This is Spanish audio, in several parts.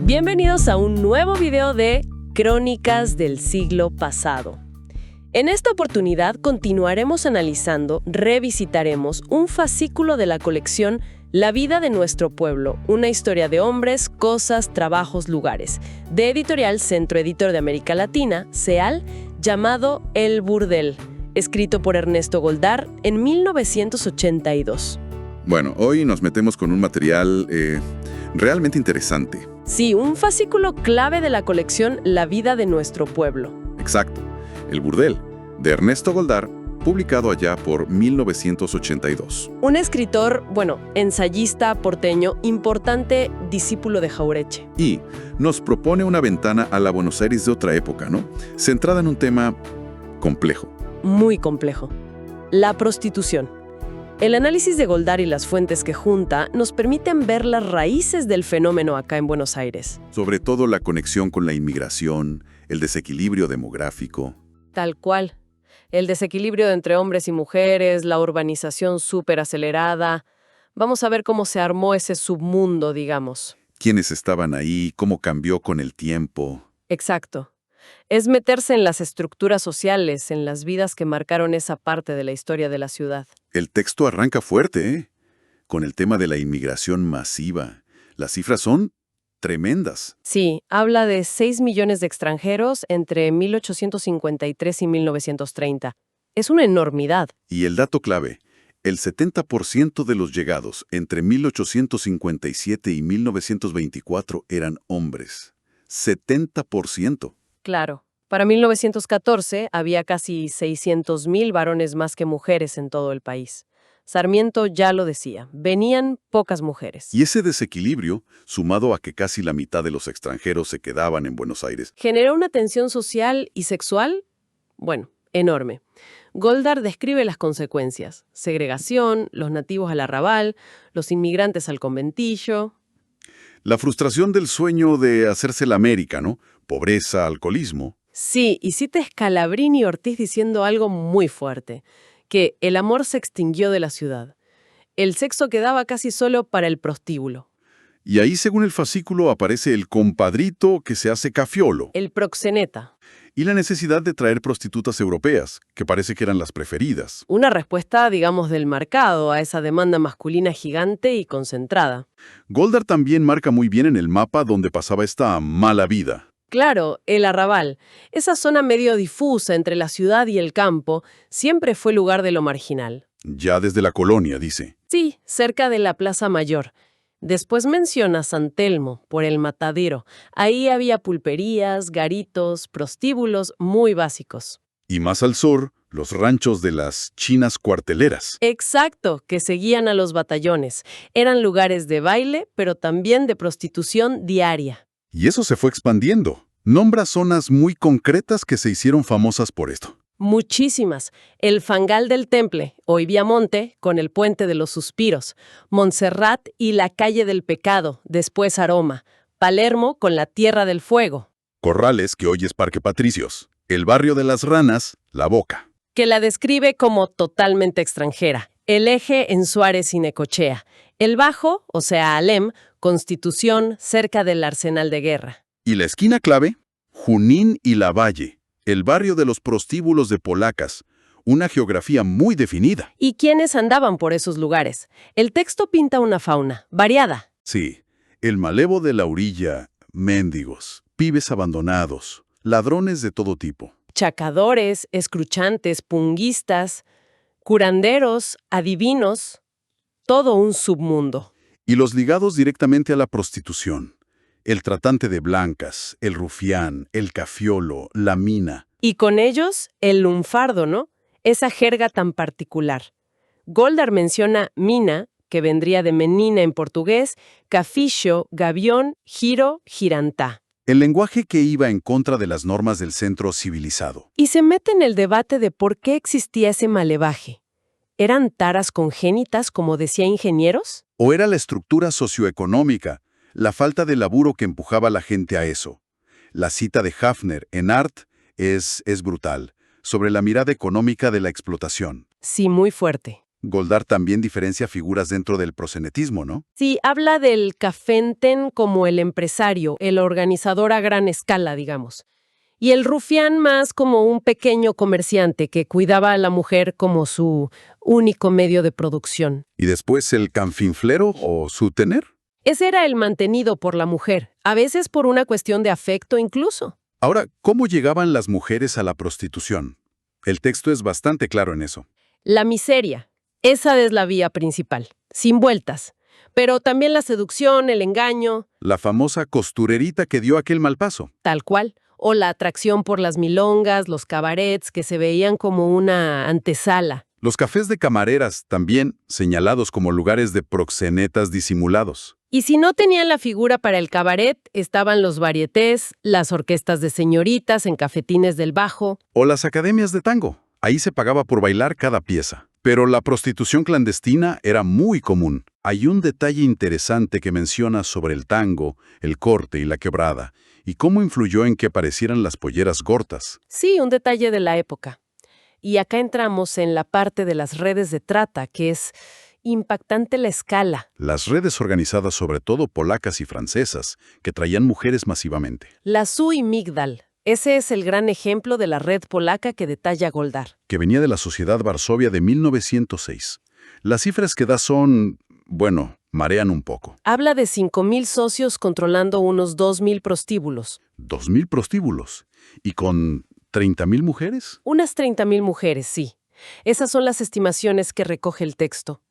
Bienvenidos a un nuevo video de Crónicas del siglo pasado. En esta oportunidad continuaremos analizando, revisitaremos un fascículo de la colección La vida de nuestro pueblo, una historia de hombres, cosas, trabajos, lugares, de Editorial Centro Editor de América Latina, CEAL, llamado El Burdel, escrito por Ernesto Goldar en 1982. Bueno, hoy nos metemos con un material realmente interesante. Sí, un fascículo clave de la colección La vida de nuestro pueblo. Exacto, El Burdel, de Ernesto Goldar, publicado allá por 1982. Un escritor, ensayista porteño, importante discípulo de Jauretche. Y nos propone una ventana a la Buenos Aires de otra época, ¿no? Centrada en un tema complejo. Muy complejo. La prostitución. El análisis de Goldar y las fuentes que junta nos permiten ver las raíces del fenómeno acá en Buenos Aires. Sobre todo la conexión con la inmigración, el desequilibrio demográfico. Tal cual. El desequilibrio entre hombres y mujeres, la urbanización súper acelerada. Vamos a ver cómo se armó ese submundo, digamos. ¿Quiénes estaban ahí? ¿Cómo cambió con el tiempo? Exacto. Es meterse en las estructuras sociales, en las vidas que marcaron esa parte de la historia de la ciudad. El texto arranca fuerte, ¿eh? Con el tema de la inmigración masiva. Las cifras son tremendas. Sí, habla de 6 millones de extranjeros entre 1853 y 1930. Es una enormidad. Y el dato clave, el 70% de los llegados entre 1857 y 1924 eran hombres. 70%. Claro. Para 1914 había casi 600.000 varones más que mujeres en todo el país. Sarmiento ya lo decía, venían pocas mujeres. Y ese desequilibrio, sumado a que casi la mitad de los extranjeros se quedaban en Buenos Aires, ¿generó una tensión social y sexual? Enorme. Goldar describe las consecuencias: segregación, los nativos al arrabal, los inmigrantes al conventillo. la frustración del sueño de hacerse la América, ¿no? Pobreza, alcoholismo. Sí, y cita Scalabrini y Ortiz diciendo algo muy fuerte, que el amor se extinguió de la ciudad. El sexo quedaba casi solo para el prostíbulo. Y ahí, según el fascículo, aparece el compadrito que se hace cafiolo. El proxeneta. Y la necesidad de traer prostitutas europeas, que parece que eran las preferidas. Una respuesta, digamos, del mercado a esa demanda masculina gigante y concentrada. Goldar también marca muy bien en el mapa donde pasaba esta mala vida. Claro, el arrabal, esa zona medio difusa entre la ciudad y el campo, siempre fue lugar de lo marginal. Ya desde la colonia, dice. Sí, cerca de la Plaza Mayor. Después menciona San Telmo, por el Matadero. Ahí había pulperías, garitos, prostíbulos muy básicos. Y más al sur, los ranchos de las chinas cuarteleras. Exacto, que seguían a los batallones. Eran lugares de baile, pero también de prostitución diaria. Y eso se fue expandiendo. Nombra zonas muy concretas que se hicieron famosas por esto. Muchísimas. El Fangal del Temple, hoy Viamonte, con el Puente de los Suspiros. Montserrat y la Calle del Pecado, después Aroma. Palermo con la Tierra del Fuego. Corrales, que hoy es Parque Patricios. El barrio de las ranas, La Boca. Que la describe como totalmente extranjera. El Eje en Suárez y Necochea. El Bajo, o sea, Alem, Constitución, cerca del Arsenal de Guerra. Y la esquina clave, Junín y Lavalle, el barrio de los prostíbulos de polacas, una geografía muy definida. ¿Y quiénes andaban por esos lugares? El texto pinta una fauna, variada. Sí, el malevo de la orilla, mendigos, pibes abandonados, ladrones de todo tipo. Chacadores, escruchantes, punguistas, curanderos, adivinos, todo un submundo. Y los ligados directamente a la prostitución. El tratante de blancas, el rufián, el cafiolo, la mina. Y con ellos, el lunfardo, ¿no? Esa jerga tan particular. Goldar menciona mina, que vendría de menina en portugués, caficho, gavión, giro, girantá. El lenguaje que iba en contra de las normas del centro civilizado. Y se mete en el debate de por qué existía ese malevaje. ¿Eran taras congénitas, como decía Ingenieros? ¿O era la estructura socioeconómica, la falta de laburo que empujaba a la gente a eso? La cita de Hafner en Art es brutal, sobre la mirada económica de la explotación. Sí, muy fuerte. Goldar también diferencia figuras dentro del proxenetismo, ¿no? Sí, habla del Kafenten como el empresario, el organizador a gran escala, digamos. Y el rufián más como un pequeño comerciante que cuidaba a la mujer como su único medio de producción. Y después el canfinflero o sutener. Ese era el mantenido por la mujer, a veces por una cuestión de afecto incluso. Ahora, ¿cómo llegaban las mujeres a la prostitución? El texto es bastante claro en eso. La miseria, esa es la vía principal, sin vueltas. Pero también la seducción, el engaño, La famosa costurerita que dio aquel mal paso. tal cual. O la atracción por las milongas, los cabarets, que se veían como una antesala. Los cafés de camareras, también señalados como lugares de proxenetas disimulados. Y si no tenían la figura para el cabaret, estaban los varietés, las orquestas de señoritas en cafetines del Bajo. O las academias de tango. Ahí se pagaba por bailar cada pieza. Pero la prostitución clandestina era muy común. Hay un detalle interesante que menciona sobre el tango, el corte y la quebrada, y cómo influyó en que aparecieran las polleras gortas. Sí, un detalle de la época. Y acá entramos en la parte de las redes de trata, que es impactante la escala. Las redes organizadas sobre todo polacas y francesas, que traían mujeres masivamente, La Sui Migdal. Ese es el gran ejemplo de la red polaca que detalla Goldar. que venía de la Sociedad Varsovia de 1906. Las cifras que da son, bueno, marean un poco. Habla de 5.000 socios controlando unos 2.000 prostíbulos. 2.000 prostíbulos. ¿Y con 30.000 mujeres? Unas 30.000 mujeres, sí. Esas son las estimaciones que recoge el texto.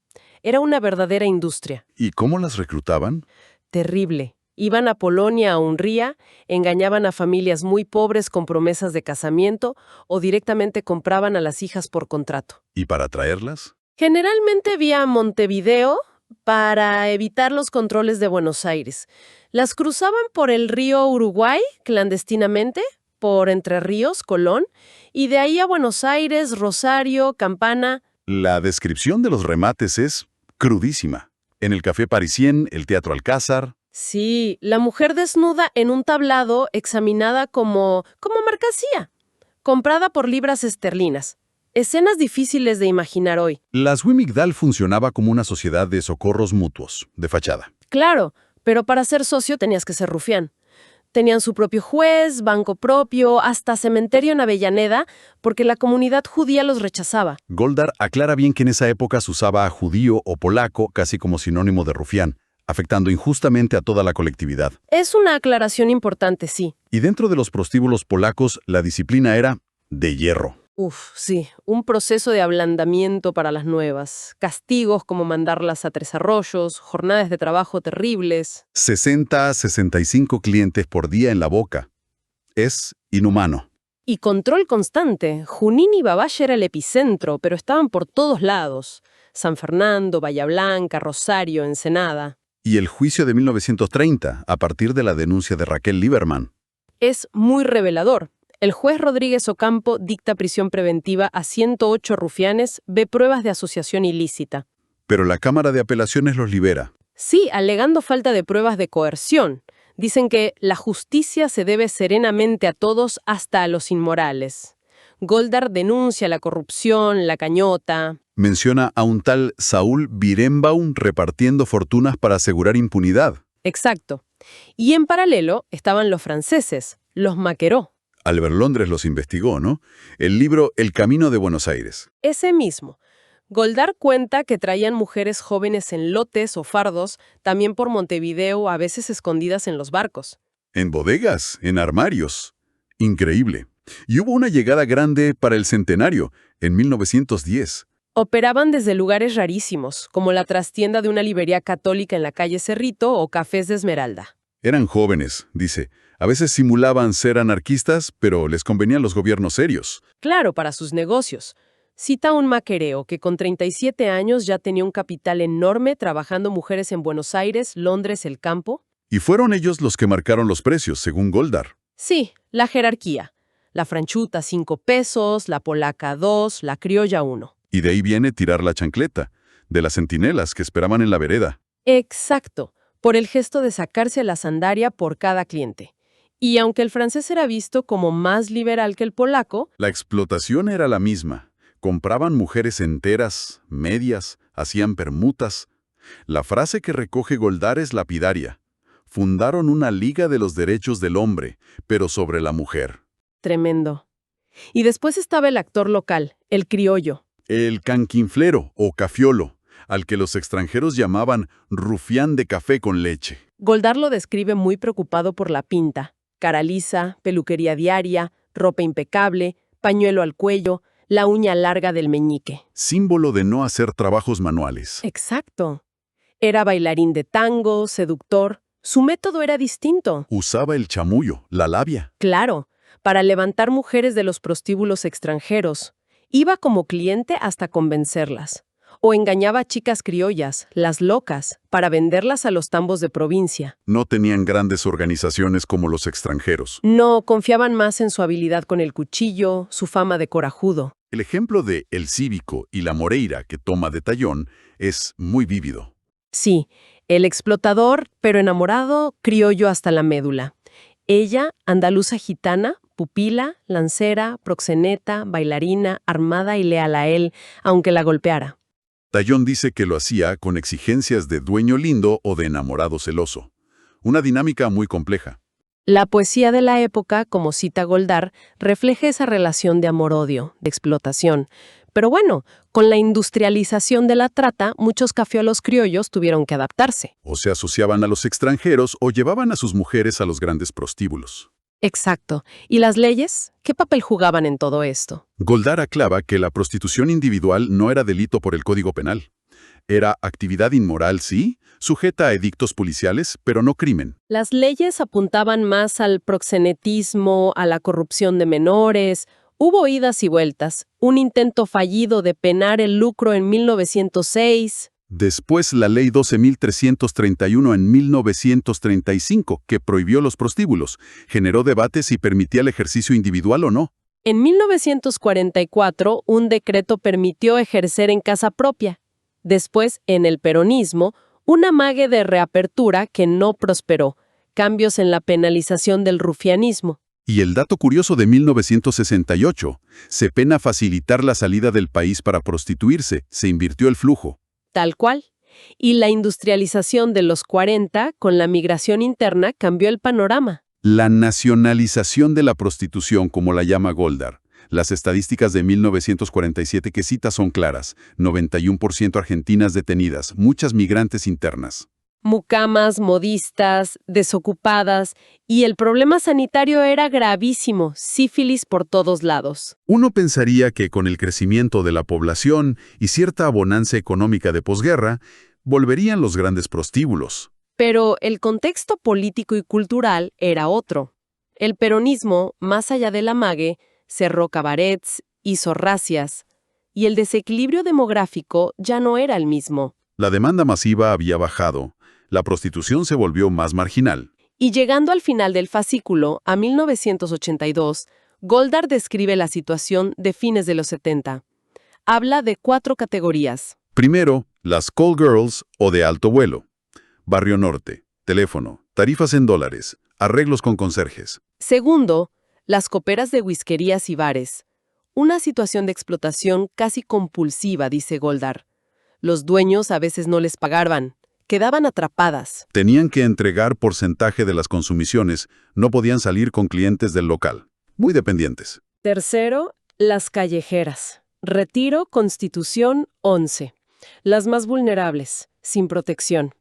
Era una verdadera industria. ¿Y cómo las reclutaban? Terrible. Iban a Polonia, a Hungría, engañaban a familias muy pobres con promesas de casamiento o directamente compraban a las hijas por contrato. ¿Y para traerlas? Generalmente vía Montevideo para evitar los controles de Buenos Aires. Las cruzaban por el río Uruguay, clandestinamente, por Entre Ríos, Colón, y de ahí a Buenos Aires, Rosario, Campana. La descripción de los remates es crudísima. En el Café Parisien, el Teatro Alcázar. Sí, la mujer desnuda en un tablado examinada como mercancía, comprada por libras esterlinas. Escenas difíciles de imaginar hoy. La Migdal funcionaba como una sociedad de socorros mutuos, de fachada. Claro, pero para ser socio tenías que ser rufián. Tenían su propio juez, banco propio, hasta cementerio en Avellaneda, porque la comunidad judía los rechazaba. Goldar aclara bien que en esa época se usaba a judío o polaco casi como sinónimo de rufián, afectando injustamente a toda la colectividad. Es una aclaración importante, sí. Y dentro de los prostíbulos polacos, la disciplina era de hierro. Uf, sí, un proceso de ablandamiento para las nuevas. Castigos como mandarlas a Tres Arroyos, jornadas de trabajo terribles. 60 a 65 clientes por día en la boca. Es inhumano. Y control constante. Junín y Baballe era el epicentro, pero estaban por todos lados. San Fernando, Bahía Blanca, Rosario, Ensenada. Y el juicio de 1930, a partir de la denuncia de Raquel Lieberman. Es muy revelador. El juez Rodríguez Ocampo dicta prisión preventiva a 108 rufianes, ve pruebas de asociación ilícita. Pero la Cámara de Apelaciones los libera. Sí, alegando falta de pruebas de coerción. Dicen que la justicia se debe serenamente a todos, hasta a los inmorales. Goldar denuncia la corrupción, la cañota. Menciona a un tal Saúl Birenbaum repartiendo fortunas para asegurar impunidad. Exacto. Y en paralelo estaban los franceses, los Maqueró. Albert Londres los investigó, ¿no? El libro El Camino de Buenos Aires. Ese mismo. Goldar cuenta que traían mujeres jóvenes en lotes o fardos, también por Montevideo, a veces escondidas en los barcos. En bodegas, en armarios. Increíble. Y hubo una llegada grande para el centenario, en 1910. Operaban desde lugares rarísimos, como la trastienda de una librería católica en la calle Cerrito o Cafés de Esmeralda. Eran jóvenes, dice. A veces simulaban ser anarquistas, pero les convenían los gobiernos serios. Claro, para sus negocios. Cita a un maquereo que con 37 años ya tenía un capital enorme trabajando mujeres en Buenos Aires, Londres, El Campo. Y fueron ellos los que marcaron los precios, según Goldar. Sí, la jerarquía. La franchuta 5 pesos, la polaca 2, la criolla 1. Y de ahí viene tirar la chancleta, de las centinelas que esperaban en la vereda. Exacto, por el gesto de sacarse la sandalia por cada cliente. Y aunque el francés era visto como más liberal que el polaco, La explotación era la misma. Compraban mujeres enteras, medias, hacían permutas. La frase que recoge Goldar es lapidaria. Fundaron una Liga de los Derechos del Hombre, pero sobre la mujer. Tremendo. Y después estaba el actor local, el criollo. El canquinflero o cafiolo, al que los extranjeros llamaban rufián de café con leche. Goldar lo describe muy preocupado por la pinta. Cara lisa, peluquería diaria, ropa impecable, pañuelo al cuello, la uña larga del meñique. Símbolo de no hacer trabajos manuales. Exacto. Era bailarín de tango, seductor. Su método era distinto. Usaba el chamullo, la labia. Claro, para levantar mujeres de los prostíbulos extranjeros. Iba como cliente hasta convencerlas. O engañaba a chicas criollas, las locas, para venderlas a los tambos de provincia. No tenían grandes organizaciones como los extranjeros. No, confiaban más en su habilidad con el cuchillo, su fama de corajudo. El ejemplo de El Cívico y la Moreira que toma de Tallón es muy vívido. Sí, el explotador, pero enamorado, criollo hasta la médula. Ella, andaluza gitana, pupila, lancera, proxeneta, bailarina, armada y leal a él, aunque la golpeara. Tallón dice que lo hacía con exigencias de dueño lindo o de enamorado celoso. Una dinámica muy compleja. La poesía de la época, como cita Goldar, refleja esa relación de amor-odio, de explotación. Pero bueno, con la industrialización de la trata, muchos cafiolos criollos tuvieron que adaptarse. O se asociaban a los extranjeros o llevaban a sus mujeres a los grandes prostíbulos. Exacto. ¿Y las leyes? ¿Qué papel jugaban en todo esto? Goldar aclara que la prostitución individual no era delito por el Código Penal. Era actividad inmoral, sí, sujeta a edictos policiales, pero no crimen. Las leyes apuntaban más al proxenetismo, a la corrupción de menores. Hubo idas y vueltas. Un intento fallido de penar el lucro en 1906. Después la Ley 12.331 en 1935, que prohibió los prostíbulos, generó debates si permitía el ejercicio individual o no. En 1944, un decreto permitió ejercer en casa propia. Después, en el peronismo, un amague de reapertura que no prosperó, cambios en la penalización del rufianismo. Y el dato curioso de 1968, se pena facilitar la salida del país para prostituirse, se invirtió el flujo. Tal cual. Y la industrialización de los 40, con la migración interna, cambió el panorama. La nacionalización de la prostitución, como la llama Goldar. Las estadísticas de 1947 que cita son claras. 91% argentinas detenidas, muchas migrantes internas. Mucamas, modistas, desocupadas, y el problema sanitario era gravísimo, sífilis por todos lados. Uno pensaría que con el crecimiento de la población y cierta bonanza económica de posguerra, volverían los grandes prostíbulos. Pero el contexto político y cultural era otro. El peronismo, más allá del amague, cerró cabarets, hizo racias, y el desequilibrio demográfico ya no era el mismo. La demanda masiva había bajado. La prostitución se volvió más marginal. Y llegando al final del fascículo, a 1982, Goldar describe la situación de fines de los 70. Habla de 4 categorías. Primero, las call girls o de alto vuelo. Barrio Norte, teléfono, tarifas en dólares, arreglos con conserjes. Segundo, las coperas de whiskerías y bares. Una situación de explotación casi compulsiva, dice Goldar. Los dueños a veces no les pagaban. Quedaban atrapadas. Tenían que entregar porcentaje de las consumiciones, no podían salir con clientes del local. Muy dependientes. Tercero, las callejeras. Retiro, Constitución, 11. Las más vulnerables, sin protección.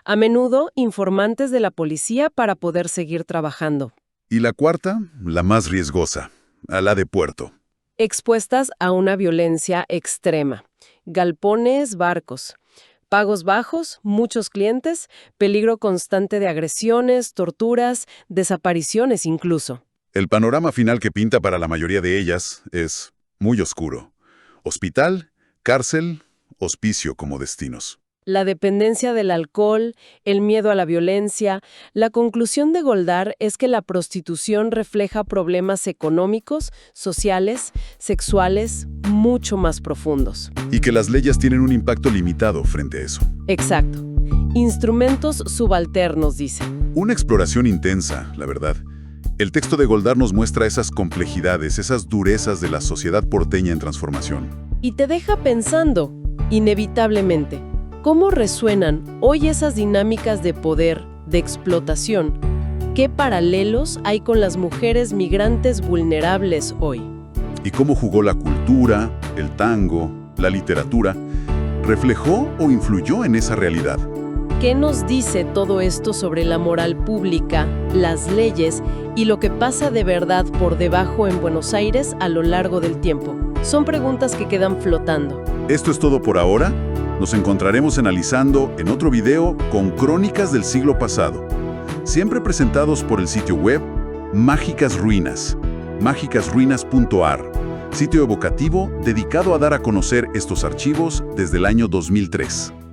A menudo informantes de la policía para poder seguir trabajando. Y la cuarta, la más riesgosa, a la de puerto. Expuestas a una violencia extrema. Galpones, barcos. Pagos bajos, muchos clientes, peligro constante de agresiones, torturas, desapariciones incluso. El panorama final que pinta para la mayoría de ellas es muy oscuro. Hospital, cárcel, hospicio como destinos. La dependencia del alcohol, el miedo a la violencia. La conclusión de Goldar es que la prostitución refleja problemas económicos, sociales, sexuales, mucho más profundos. Y que las leyes tienen un impacto limitado frente a eso. Exacto. Instrumentos subalternos, dice. Una exploración intensa, la verdad. El texto de Goldar nos muestra esas complejidades, esas durezas de la sociedad porteña en transformación. Y te deja pensando, inevitablemente, ¿cómo resuenan hoy esas dinámicas de poder, de explotación? ¿Qué paralelos hay con las mujeres migrantes vulnerables hoy? ¿Y cómo jugó la cultura, el tango, la literatura? ¿Reflejó o influyó en esa realidad? ¿Qué nos dice todo esto sobre la moral pública, las leyes y lo que pasa de verdad por debajo en Buenos Aires a lo largo del tiempo? Son preguntas que quedan flotando. Esto es todo por ahora. Nos encontraremos analizando en otro video con Crónicas del siglo pasado, siempre presentados por el sitio web Mágicas Ruinas, mágicasruinas.ar, sitio evocativo dedicado a dar a conocer estos archivos desde el año 2003.